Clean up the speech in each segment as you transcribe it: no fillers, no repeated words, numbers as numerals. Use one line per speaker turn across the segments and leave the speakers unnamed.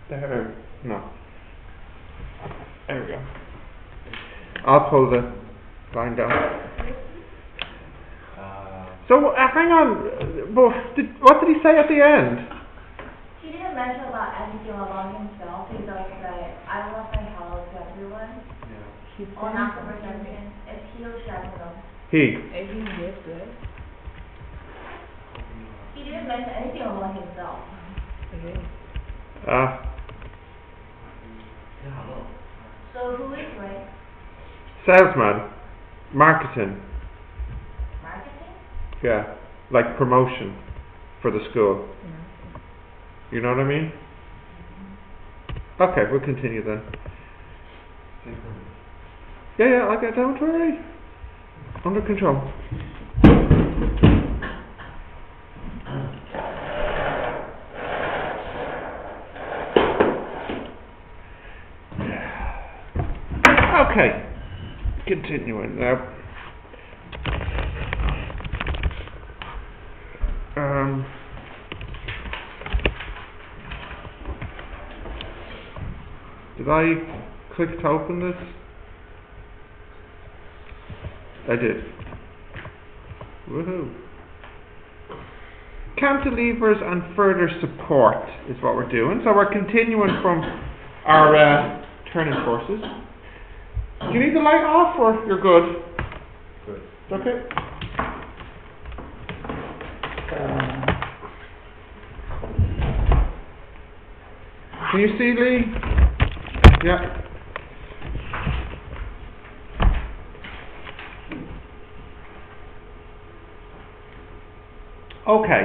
There. No. There we go. I'll pull the line down. So hang on. What did he say at the end?
He didn't mention about anything about himself. He just said, "I want to say hello to everyone." Yeah. Or not conversation. It's he or she, I don't know.
He.
He didn't mention anything about himself.
Okay.
So who is Ray?
Salesman. Marketing.
Marketing?
Yeah. Like promotion for the school. You know what I mean? Okay, we'll continue then. Yeah, I got, don't worry. Under control. Okay, continuing now. Did I click to open this? I did. Woohoo! Cantilevers and further support is what we're doing. So we're continuing from our turning courses. Do you need the light off or you're good?
Good.
Okay. Can you see, Lee? Yeah. Okay.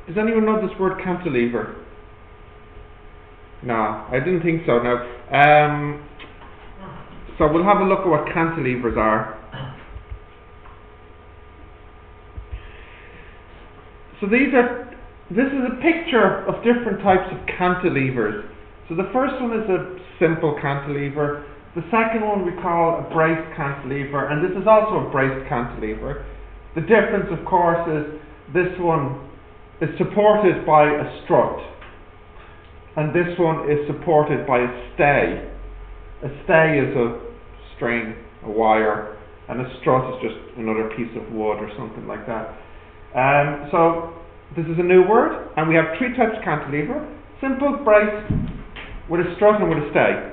Does anyone know this word cantilever? No, I didn't think so. Now, so we'll have a look at what cantilevers are. So this is a picture of different types of cantilevers. So the first one is a simple cantilever. The second one we call a braced cantilever, and this is also a braced cantilever. The difference, of course, is this one is supported by a strut, and this one is supported by a stay. A stay is a string, a wire, and a strut is just another piece of wood or something like that. So this is a new word, and we have three types of cantilever: simple, braced, with a strut and with a stay.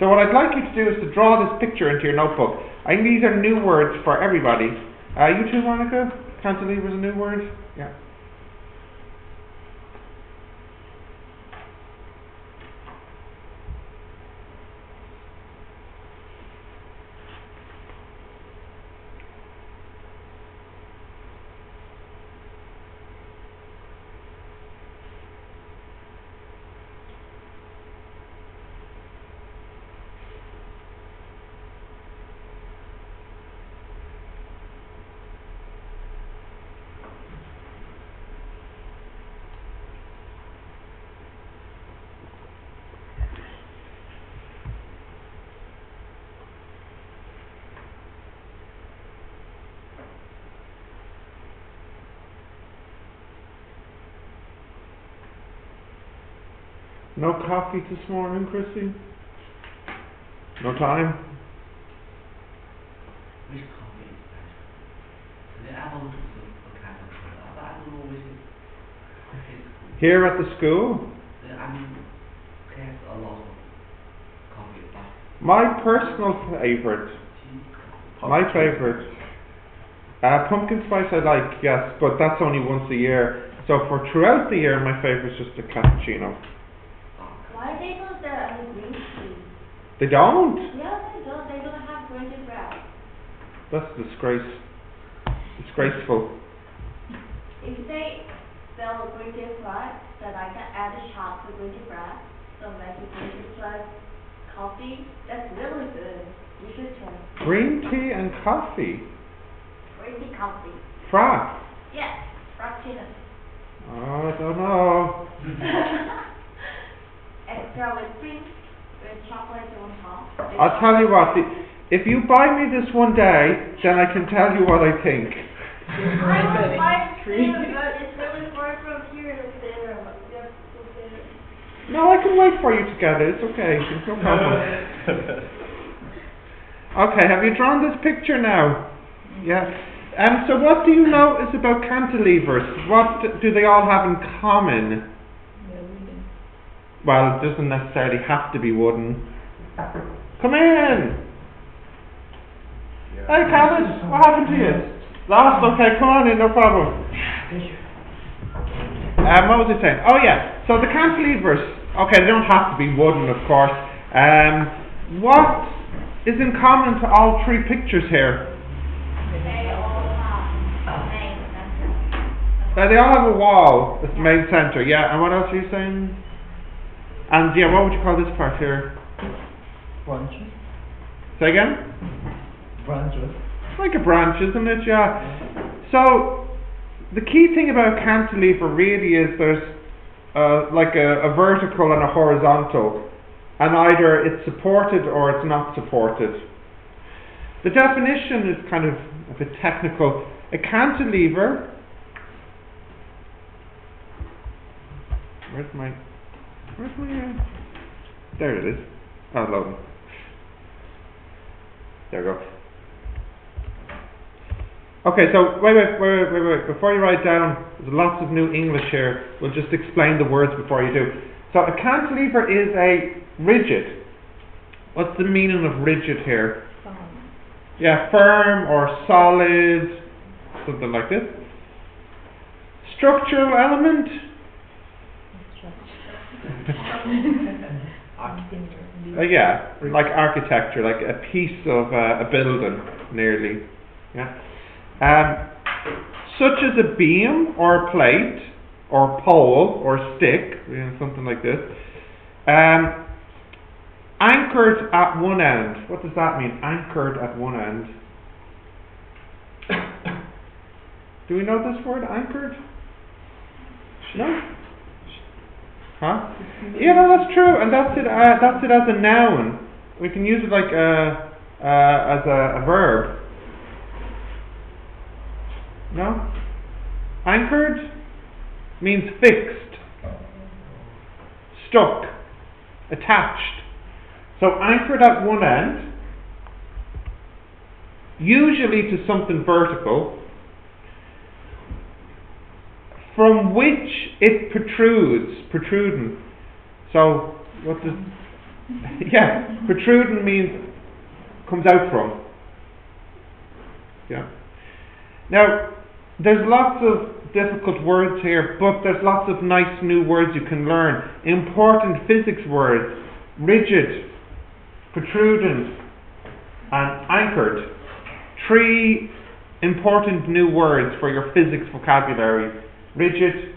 So what I'd like you to do is to draw this picture into your notebook. I think these are new words for everybody. You too, Monica? Cantilever is a new word? Yeah. No coffee this morning, Chrissy? No time?
Which coffee is better? The apple is a kind of color, but I don't know which is
Here at the school?
I mean, there's a lot of coffee.
My personal favourite. Pumpkin spice I like, yes, but that's only once a year. So for throughout the year, my favourite is just a cappuccino.
Why they don't have any green tea?
They don't?
Yeah, they don't. They don't have grated bread.
That's disgraceful.
If they sell grated bread, then I can add a shot to grated bread. So make it grated bread coffee. That's really good. You should try.
Green tea and coffee?
Green tea coffee.
Frappe?
Yes, frappuccino.
Oh, I don't know.
Extra with cream, with chocolate on top.
I'll tell you what, if you buy me this one day, then I can tell you what I think.
I would buy it too, but it's really far from here to there.
No, I can wait for you to get it. It's okay. It's no problem. Okay, have you drawn this picture now? Yeah. So what do you notice about cantilevers? What do they all have in common? Well, it doesn't necessarily have to be wooden. Come in!
Yeah.
Hey, Calvin, what happened to you? Lost? Okay, come on in, no problem. What was I saying? Oh yeah, so the cantilevers, okay, they don't have to be wooden, of course. What is in common to all three pictures here?
They all have main center.
They all have a wall, the main centre, yeah. And what else are you saying? And yeah, what would you call this part here?
Branches.
Say again?
Branches.
Like a branch, isn't it? Yeah. So the key thing about cantilever really is there's like a vertical and a horizontal, and either it's supported or it's not supported. The definition is kind of a bit technical. A cantilever. Where's my? There it is. Oh, loading. There we go. Okay, so wait. Before you write down, there's lots of new English here. We'll just explain the words before you do. So a cantilever is a rigid. What's the meaning of rigid here? Yeah, firm or solid, something like this. Structural element? Yeah, like architecture, like a piece of a building, nearly. Yeah. Such as a beam or a plate or pole or stick, something like this. Anchored at one end. What does that mean? Anchored at one end. Do we know this word, anchored? No? Huh? Yeah, no, that's true, and that's it as a noun. We can use it like as a verb. No? Anchored means fixed, stuck, attached. So anchored at one end, usually to something vertical, from which it protruding. So what does yeah, protruding means comes out from. Yeah. Now there's lots of difficult words here, but there's lots of nice new words you can learn. Important physics words: rigid, protruding, and anchored. 3 important new words for your physics vocabulary: rigid,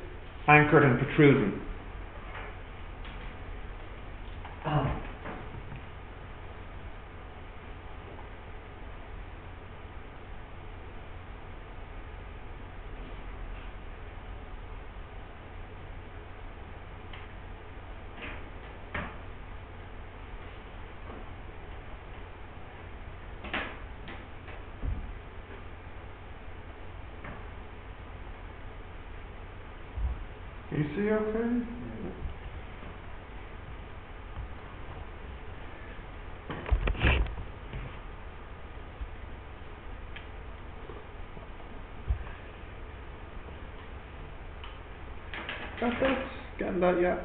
anchored, and protruding. You see okay? Got that? Getting that yet?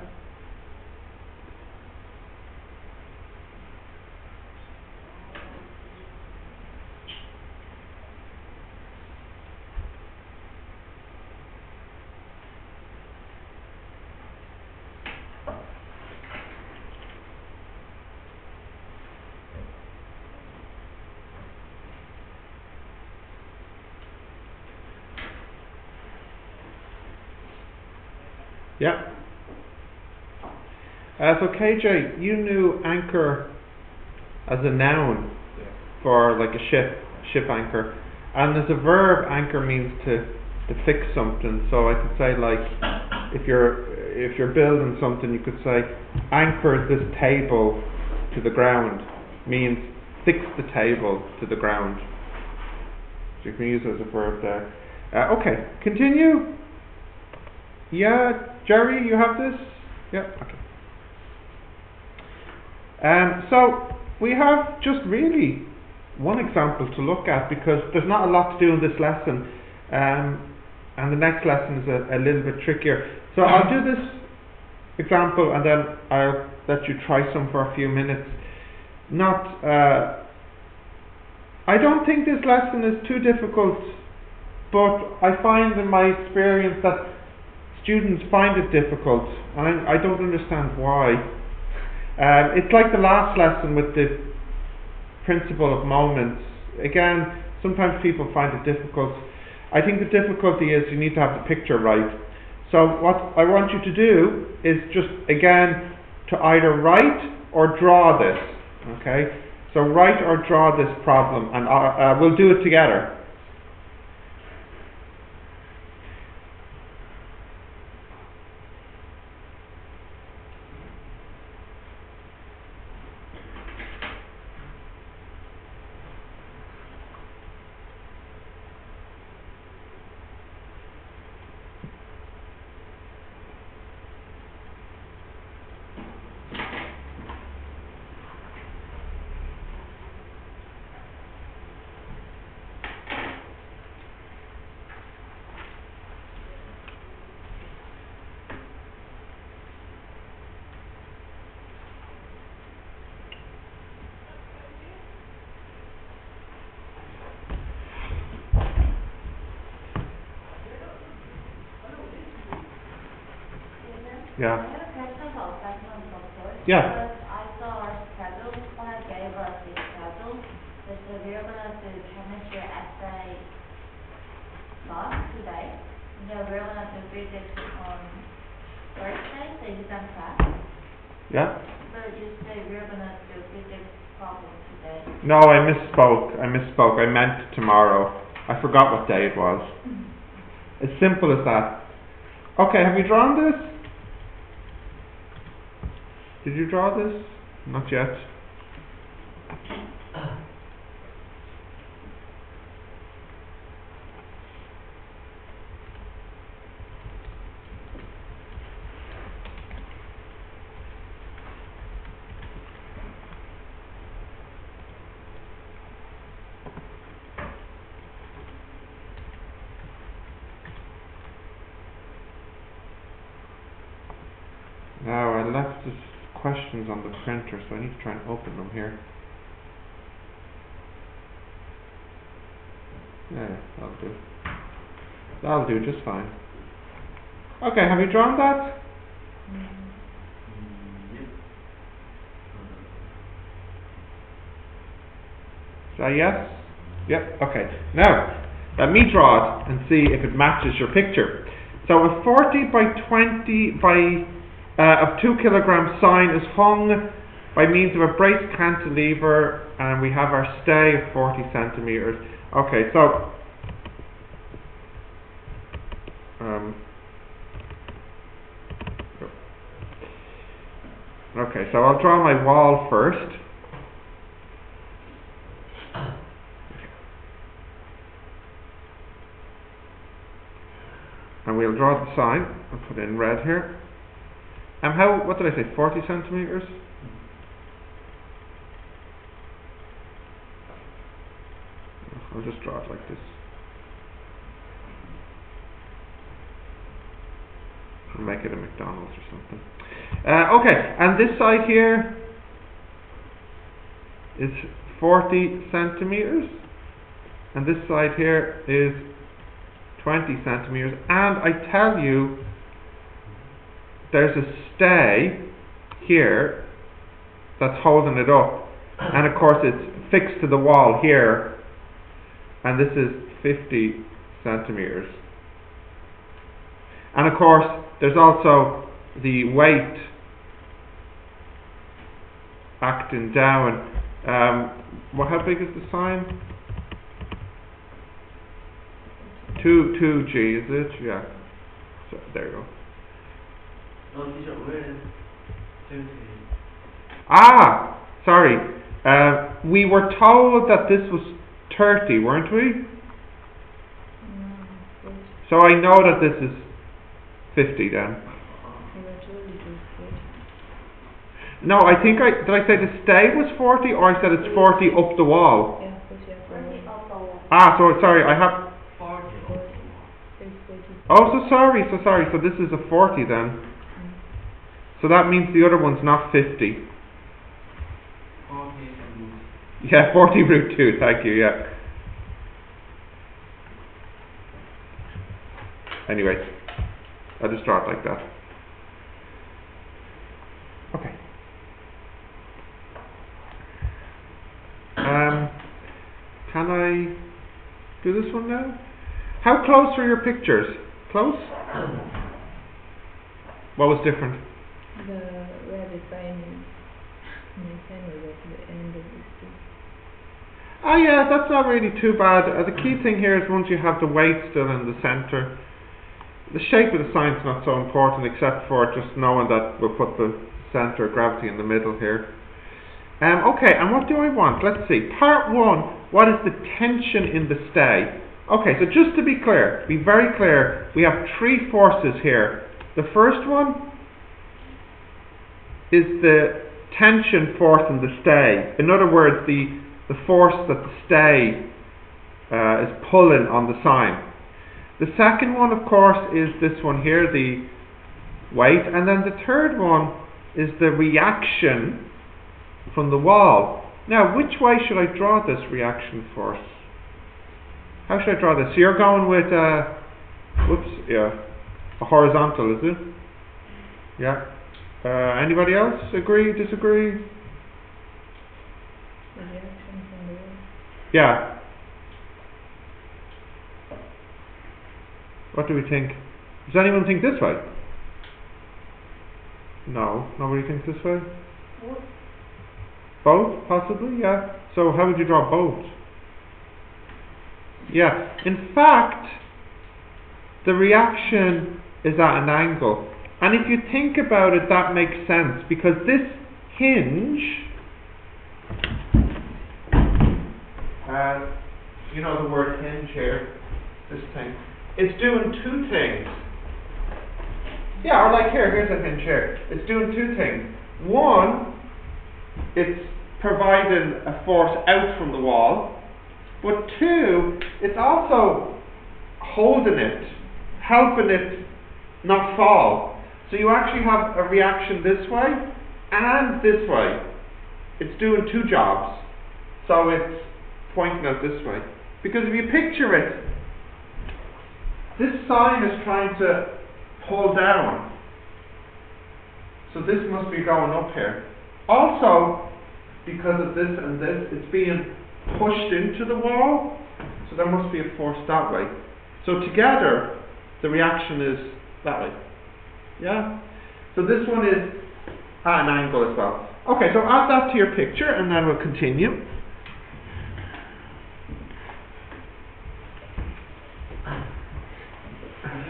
Yeah. So KJ, you knew anchor as a noun for like a ship anchor, and as a verb, anchor means to fix something. So I could say, like, if you're building something, you could say anchor this table to the ground, means fix the table to the ground. So you can use it as a verb there. Okay, continue. Yeah, Jerry, you have this? Yeah, okay. So we have just really one example to look at because there's not a lot to do in this lesson, and the next lesson is a little bit trickier. So I'll do this example and then I'll let you try some for a few minutes. I don't think this lesson is too difficult, but I find in my experience that students find it difficult, and I don't understand why. It's like the last lesson with the principle of moments. Again, sometimes people find it difficult. I think the difficulty is you need to have the picture right. So what I want you to do is just, again, to either write or draw this. Okay? So write or draw this problem, and we'll do it together. Yeah.
I have a question about segment report.
Yeah.
Because I saw our schedule when I gave us the schedule. They said we were going to do chemistry essay class today. And then we were going to do physics on Thursday, so you can class.
Yeah.
But you said we were going to do physics problem today.
No, I misspoke. I meant tomorrow. I forgot what day it was. As simple as that. Okay, have you drawn this? Did you draw this? Not yet. Now I left this questions on the printer, so I need to try and open them here. Yeah, that'll do just fine. Okay, have you drawn that? Is that yes? Yep, okay. Now, let me draw it and see if it matches your picture. So a 40 by 20 of 2 kilogram sign is hung by means of a braced cantilever, and we have our stay of 40 centimeters. Okay, so I'll draw my wall first. And we'll draw the sign. I'll put it in red here. What did I say, 40 centimeters? I'll just draw it like this. I'll make it a McDonald's or something. Okay, and this side here is 40 centimeters. And this side here is 20 centimeters. And I tell you, there's a stay here that's holding it up, and of course it's fixed to the wall here, and this is 50 centimeters. And of course there's also the weight acting down. How big is the sign? 2G, is it? Yeah. So there you go.
No, teacher, where is 2G?
Ah, sorry. We were told that this was 30, weren't we? So I know that this is 50 then. No, I think did I say the stay was 40 or I said it's 40 up the wall?
Yeah, but you have
Forty up the wall.
Ah, so sorry, I have...
40 or
it's 40.
Oh, so sorry. So this is a 40 then. So that means the other one's not 50.
40 and
Yeah, 40 root 2, thank you, yeah. Anyway, I'll just draw it like that. Okay. Can I do this one now? How close are your pictures? Close? What was different?
Where the sign is was at the end of the street.
Oh yeah, that's not really too bad. The key thing here is once you have the weight still in the centre, the shape of the sign's not so important except for just knowing that we'll put the centre of gravity in the middle here. Okay, and what do I want? Let's see. Part 1, what is the tension in the stay? Okay, so just to be clear, be very clear, we have 3 forces here. The first one is the tension force in the stay. In other words, the force that the stay is pulling on the sign. The second one, of course, is this one here, the weight. And then the third one is the reaction from the wall. Now, which way should I draw this reaction force? How should I draw this? So you're going with a horizontal, is it? Yeah. Anybody else agree, disagree?
The reaction from the wall.
Yeah. What do we think? Does anyone think this way? No. Nobody thinks this way? Both, possibly, yeah. So how would you draw both? Yeah. In fact, the reaction is at an angle. And if you think about it, that makes sense, because this hinge, you know the word hinge here, this thing, it's doing 2 things. Yeah, or like here's a hinge here. It's doing 2 things. One, it's providing a force out from the wall, but 2, it's also holding it, helping it not fall. So you actually have a reaction this way and this way. It's doing 2 jobs. So it's pointing out this way. Because if you picture it, this sign is trying to pull down. So this must be going up here. Also, because of this and this, it's being pushed into the wall. So there must be a force that way. So together, the reaction is that way. Yeah? So this one is at an angle as well. Okay, so add that to your picture and then we'll continue.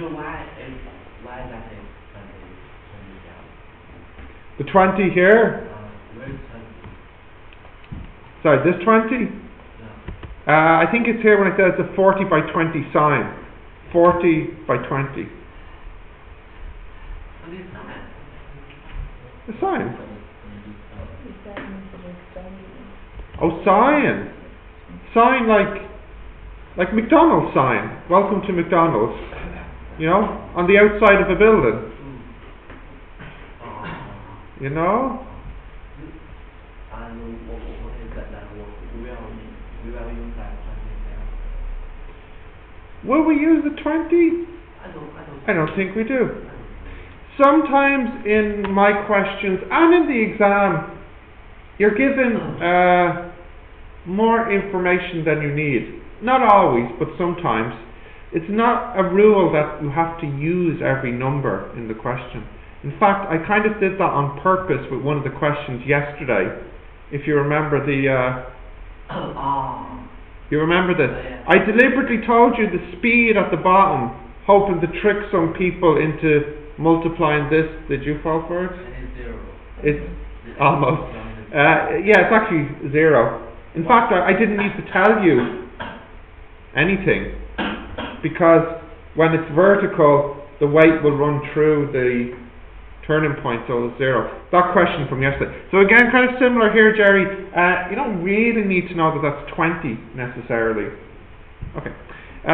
why is that
The 20 here?
where's
Sorry, this 20? I think it's here when it says the 40 by 20 sign. 40 by 20. The sign. Oh, sign. Sign like McDonald's sign. Welcome to McDonald's. You know, on the outside of a building. You know? Will we use the 20? I don't think we do. Sometimes in my questions and in the exam, you're given more information than you need. Not always, but sometimes. It's not a rule that you have to use every number in the question. In fact, I kind of did that on purpose with one of the questions yesterday. If you remember you remember this? I deliberately told you the speed at the bottom, hoping to trick some people into multiplying this. Did you fall for it? It's almost. Yeah, it's actually 0. In fact, I didn't need to tell you anything, because when it's vertical, the weight will run through the turning point, so 0. That question from yesterday. So again, kind of similar here, Jerry. You don't really need to know that that's 20 necessarily. Okay.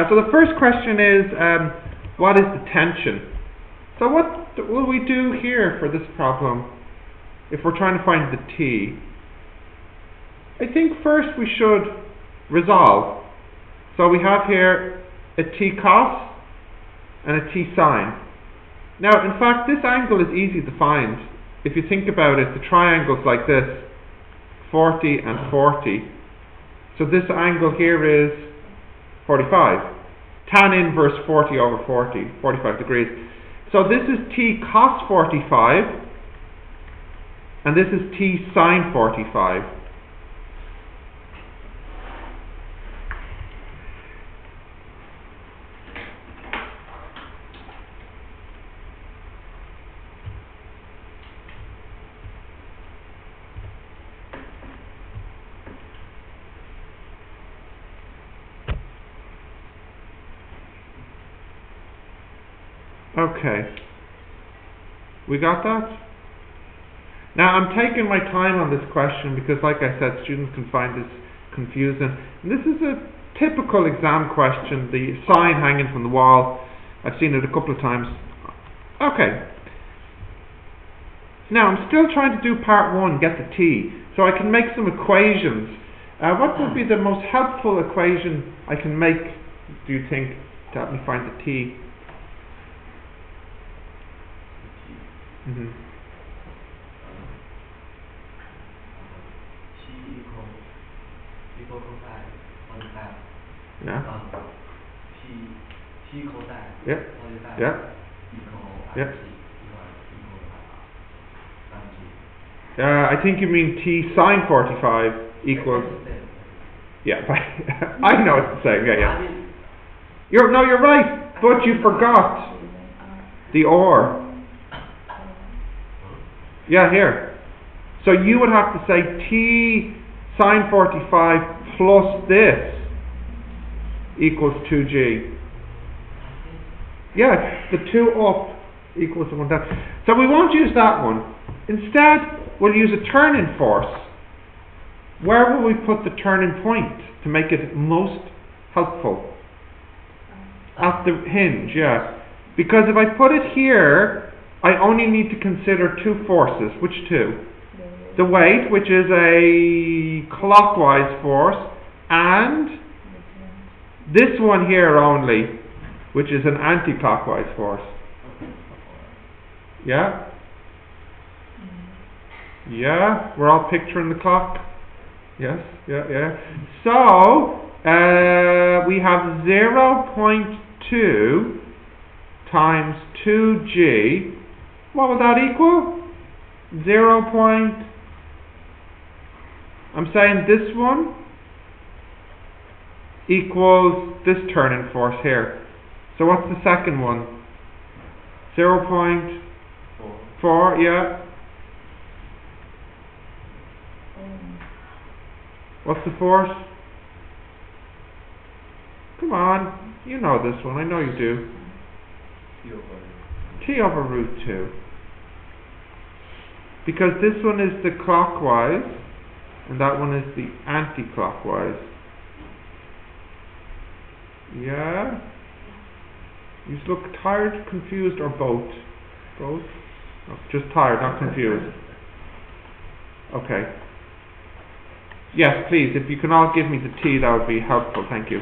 So the first question is, what is the tension? So what will we do here for this problem if we're trying to find the T? I think first we should resolve. So we have here a T cos and a T sine. Now, in fact, this angle is easy to find. If you think about it, the triangle's like this, 40 and 40. So this angle here is 45. Tan inverse 40 over 40, 45 degrees. So this is T cos 45, and this is T sine 45. Okay, we got that? Now I'm taking my time on this question because, like I said, students can find this confusing. And this is a typical exam question, the sign hanging from the wall. I've seen it a couple of times. Okay. Now I'm still trying to do part 1, get the T. So I can make some equations. What would be the most helpful equation I can make, do you think, to help me find the T? Mm-hmm.
T equal cosine 45.
Yeah.
T cosine
Yep.
45
Yep.
equal
Yep.
equal
I think you mean T sine 45 equals. Yeah, I know it's the same. Yeah. You're right, but you forgot the or. Yeah, here. So you would have to say T sine 45 plus this equals 2G. Yeah, the 2 up equals the 1 down. So we won't use that one. Instead, we'll use a turning force. Where will we put the turning point to make it most helpful? At the hinge, yeah. Because if I put it here, I only need to consider 2 forces. Which 2? The weight, which is a clockwise force, and this one here only, which is an anti-clockwise force. Yeah? Yeah? We're all picturing the clock? Yes? Yeah. So, we have 0.2 times 2G. What would that equal? I'm saying this one equals this turning force here. So what's the second one? 0.4, yeah. What's the force? Come on, you know this one, I know you do. T over root 2. Because this one is the clockwise, and that one is the anti-clockwise. Yeah? You look tired, confused, or both? Both? No, just tired, not confused. Okay. Yes, please, if you can all give me the T, that would be helpful, thank you.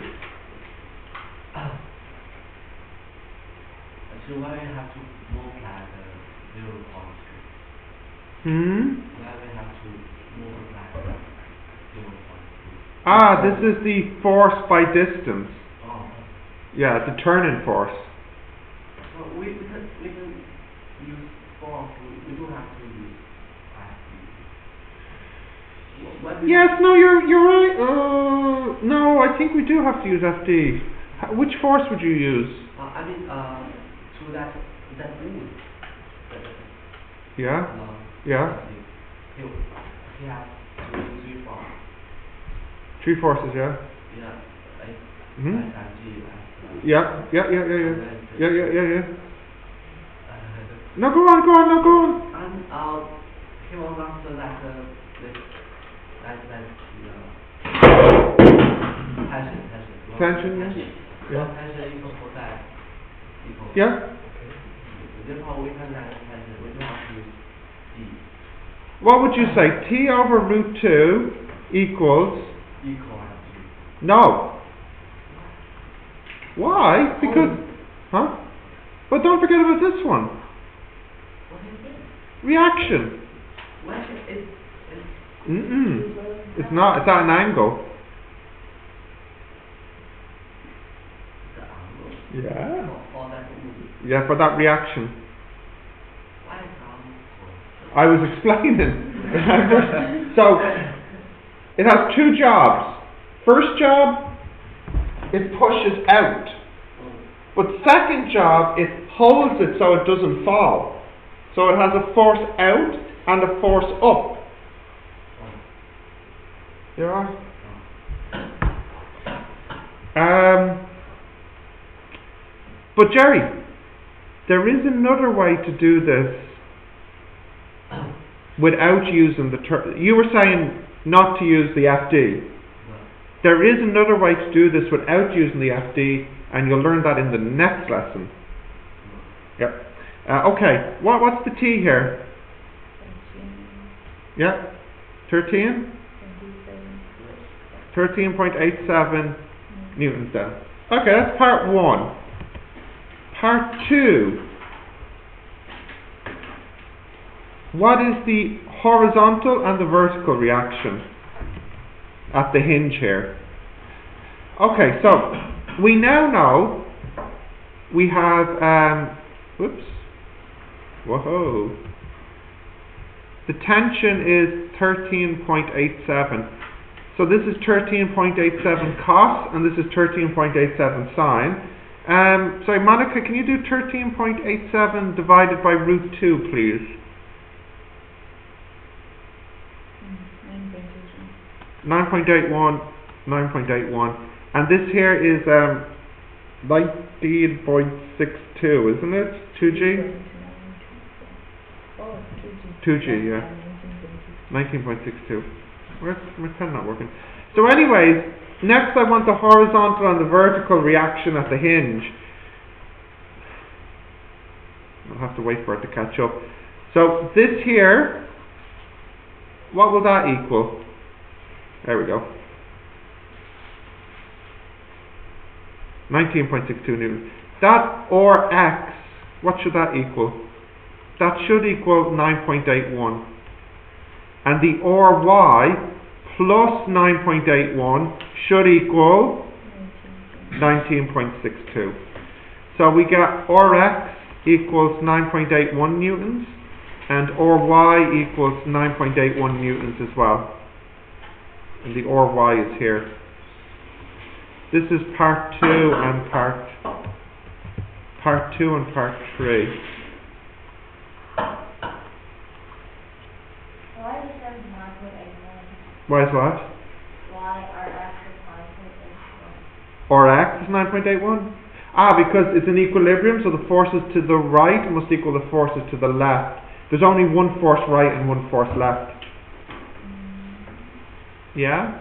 So why we have to multiply the 0.2? Why we have to multiply the 0.2?
Ah, this is the force by distance.
Oh.
Yeah, the turning force.
Well, we can use force. We don't have to use FD.
Yes, no, you're right. No, I think we do have to use FD. Which force would you use?
So that rule.
Yeah. Yeah.
He has 3 forces.
3 forces, yeah.
Yeah.
Yeah. No, go on.
came on after that tension.
Tension, yeah.
Tension equal for that equal.
Yeah.
Therefore, we can tension. We don't have to use D.
What would you say? T over root 2 equals...
Equal to.
No. Why? Because... Huh? But don't forget about this one.
What is it?
Reaction.
Reaction is
It's not. It's at an angle.
the angle.
Yeah.
For that movie.
Yeah, for that reaction.
Why is angle?
I was explaining. So, it has two jobs. First job, it pushes out. But second job, it holds it so it doesn't fall. So it has a force out and a force up. You alright? But Jerry, there is another way to do this without using the term. You were saying not to use the FD. There is another way to do this without using the FD, and you'll learn that in the next lesson. Yep. Okay, what's the T here?
13,
Yeah, 13?
27.
13.87 newtons then. Okay, that's part 1. Part 2. What is the horizontal and the vertical reaction at the hinge here? Okay, so we now know we have whoa. The tension is 13.87. So this is 13.87 cos and this is 13.87 sine. Sorry, Monica, can you do 13.87 divided by root 2, please? 9.81, 9.81. And this here is 19.62, isn't it? 2G? 2G, yeah. 19.62. Where's my pen not working? So anyways, next I want the horizontal and the vertical reaction at the hinge. I'll have to wait for it to catch up. So this here, what will that equal? There we go. 19.62 newtons. That or X, what should that equal? That should equal 9.81. And the or Y plus 9.81 should equal 19.62. So we get or X equals 9.81 newtons and or Y equals 9.81 newtons as well. And the or Y is here. This is part 2 and part 2 and part 3.
Why is it 9.81?
Why is what?
Why are X is 9.81?
Or X is 9.81? Because it's in equilibrium, so the forces to the right must equal the forces to the left. There's only one force right and one force left. Yeah?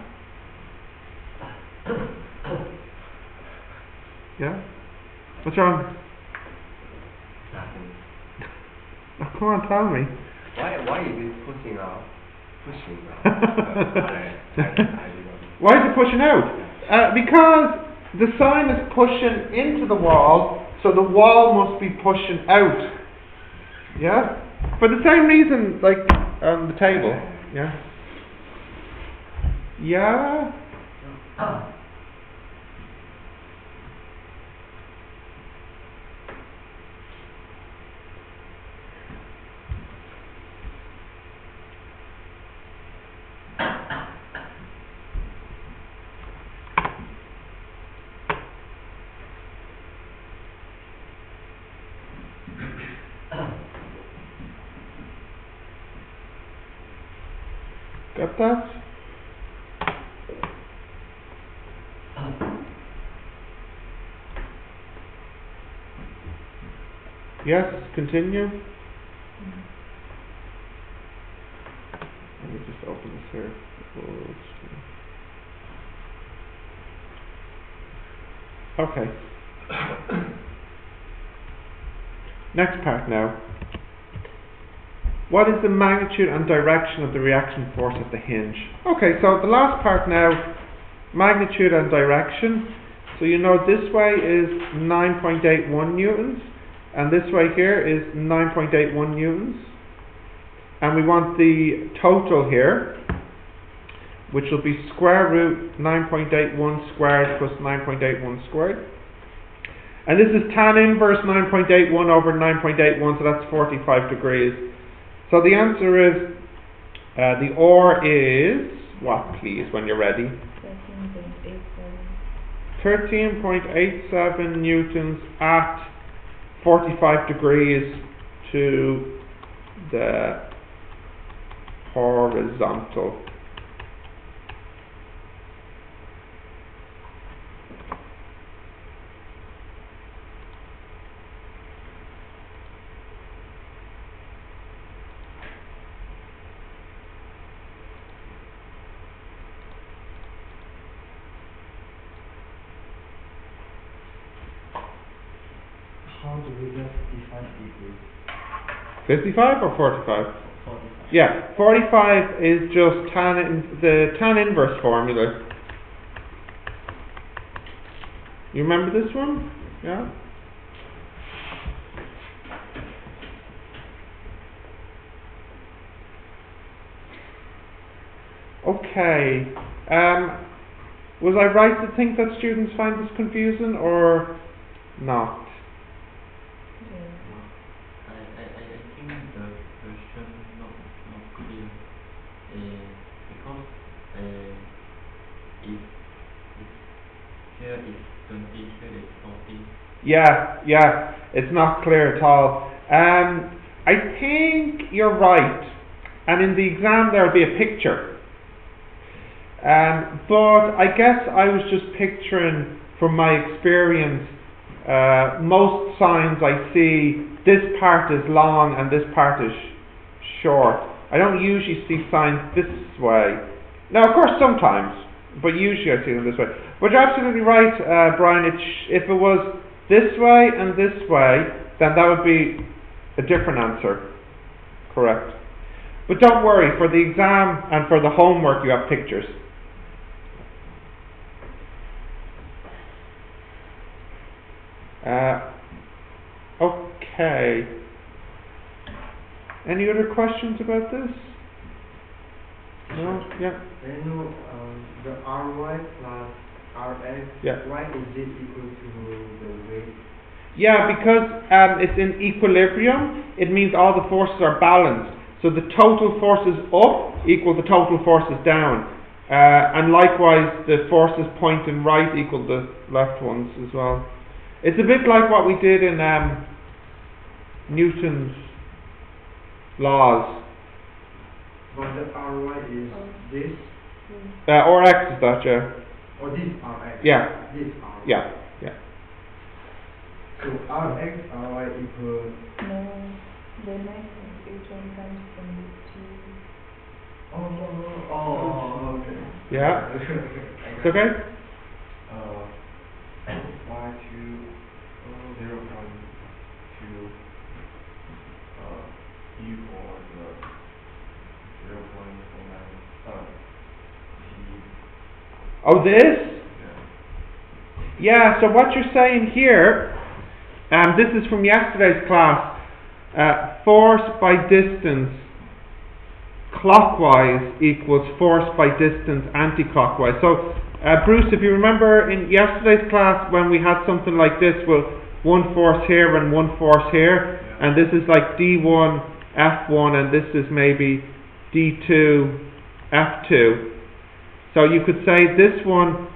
Yeah? What's wrong? Oh, come on, tell me.
Why is it pushing out?
Why is it pushing out? Because the sine is pushing into the wall, so the wall must be pushing out. Yeah? For the same reason, like on the table. Yeah? Yeah? Got that? Yes, continue. just open this here. Okay. Next part now. What is the magnitude and direction of the reaction force at the hinge? Okay, so the last part now, magnitude and direction. So you know this way is 9.81 newtons, and this way here is 9.81 newtons. And we want the total here, which will be square root 9.81 squared plus 9.81 squared. And this is tan inverse 9.81 over 9.81, so that's 45 degrees. So the answer is, the R is, what please, when you're ready? 13.87 newtons at 45 degrees to the horizontal.
How do we get 55 degrees?
55 or 45?
45.
Yeah, 45 is just the tan inverse formula. You remember this one? Yeah? Okay. Was I right to think that students find this confusing or not?
I think the question not clear because if here is 20, here is 40.
Yeah, it's not clear at all. I think you're right, and in the exam there'll be a picture. But I guess I was just picturing from my experience, most signs I see this part is long and this part is short. I don't usually see signs this way. Now, of course, sometimes, but usually I see them this way. But you're absolutely right, Brian. If it was this way and this way, then that would be a different answer. Correct. But don't worry, for the exam and for the homework you have pictures. Okay. Any other questions about this? No? Yeah.
Then the Ry plus Rx,
Yeah.
why is it equal to the weight?
Yeah, because it's in equilibrium, it means all the forces are balanced. So the total forces up equal the total forces down. And likewise, the forces pointing right equal the left ones as well. It's a bit like what we did in Newton's laws.
But the Ry is this,
Or X is that, yeah.
or this Rx?
Yeah.
This Rx.
Yeah.
So Rx, Ry equal.
No, the next each one comes from the two.
Oh, okay.
Yeah. It's okay?
Y2 0.2 U or the 0.49 T.
Oh, this? Yeah, so what you're saying here, this is from yesterday's class, force by distance clockwise equals force by distance anti-clockwise. So, Bruce, if you remember in yesterday's class when we had something like this, well, one force here and one force here, and this is like D1, F1, and this is maybe D2, F2. So you could say this one,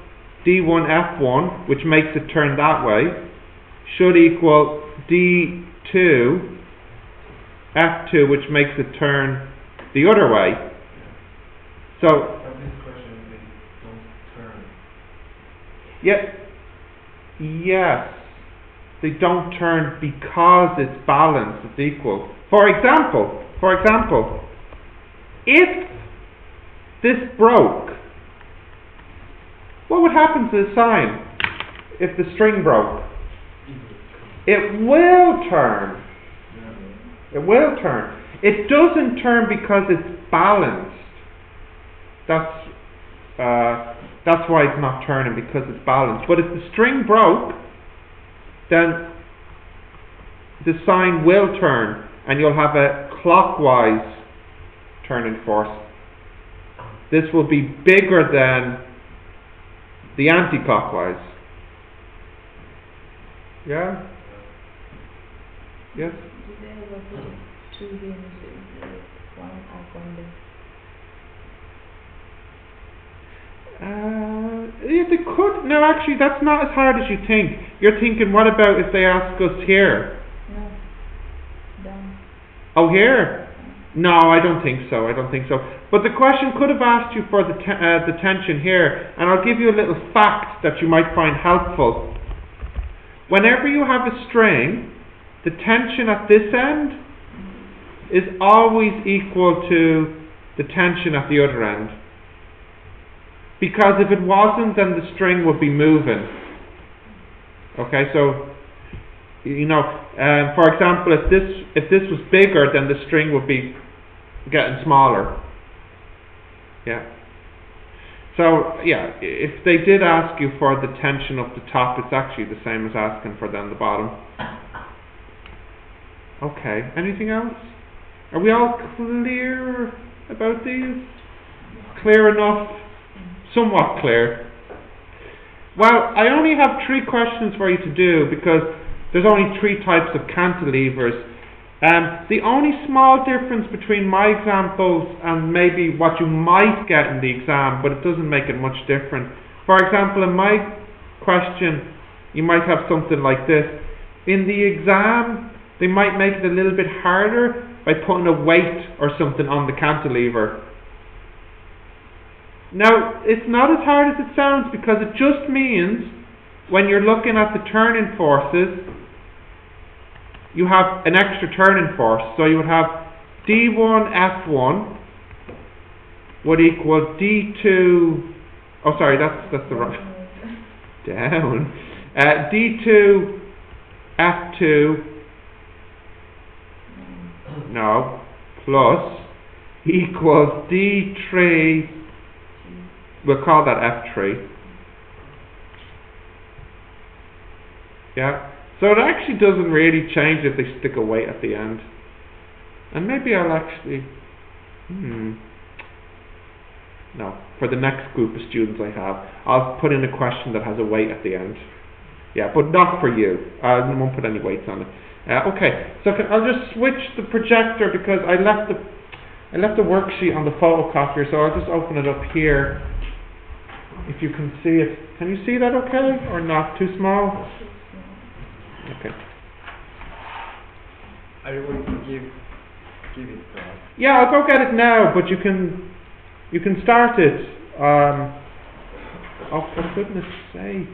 D1, F1, which makes it turn that way, should equal D2, F2, which makes it turn the other way. So,
But this question is don't turn.
Yes, they don't turn because it's balanced, it's equal. For example, if this broke, what would happen to the sign if the string broke? It will turn. It will turn. It doesn't turn because it's balanced. That's why it's not turning, because it's balanced. But if the string broke, then the sign will turn, and you'll have a clockwise turning force. This will be bigger than the anti-clockwise. Yeah? Yes?
Do they ever put two hinges, one up, one down?
Yeah, they could. No, actually, that's not as hard as you think. You're thinking, what about if they ask us here?
No. Down.
Oh, here? No, I don't think so. I don't think so. But the question could have asked you for the tension here, and I'll give you a little fact that you might find helpful. Whenever you have a string, the tension at this end is always equal to the tension at the other end. Because if it wasn't, then the string would be moving. Okay, so for example, if this was bigger, then the string would be getting smaller. Yeah. So yeah, if they did ask you for the tension up the top, it's actually the same as asking for then the bottom. Okay. Anything else? Are we all clear about these? Clear enough? Somewhat clear. Well, I only have 3 questions for you to do because there's only 3 types of cantilevers. The only small difference between my examples and maybe what you might get in the exam, but it doesn't make it much different. For example, in my question, you might have something like this. In the exam, they might make it a little bit harder by putting a weight or something on the cantilever. Now, it's not as hard as it sounds because it just means when you're looking at the turning forces, you have an extra turning force. So you would have D1 F1 would equal D2. Oh, sorry, that's the wrong. Down. D2 F2. No. Plus equals D3. We'll call that F3. Yeah. So it actually doesn't really change if they stick a weight at the end. And maybe I'll actually... No. For the next group of students I have, I'll put in a question that has a weight at the end. Yeah, but not for you. I won't put any weights on it. Okay. So I'll just switch the projector because I left the worksheet on the photocopier, so I'll just open it up here. If you can see it. Can you see that okay? Or not? Too small? Okay.
Are you going to give it to us?
Yeah, I'll go get it now, but you can start it. Oh, for goodness sake.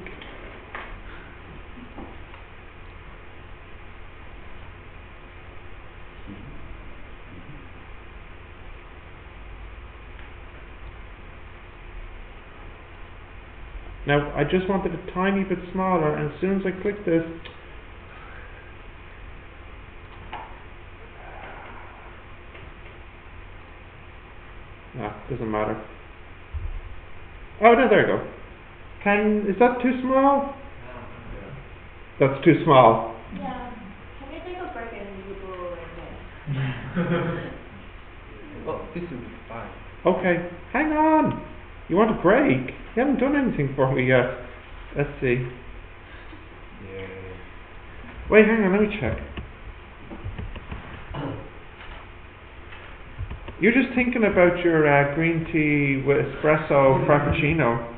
Now, I just wanted a tiny bit smaller, and as soon as I click this, doesn't matter. Oh, no, there you go. Is that too small? That's too small.
Yeah. Can we take a break and we go again?
Oh, this will be fine.
Okay, hang on. You want a break? You haven't done anything for me yet. Let's see.
Yeah.
Wait, hang on, let me check. You're just thinking about your green tea with espresso frappuccino.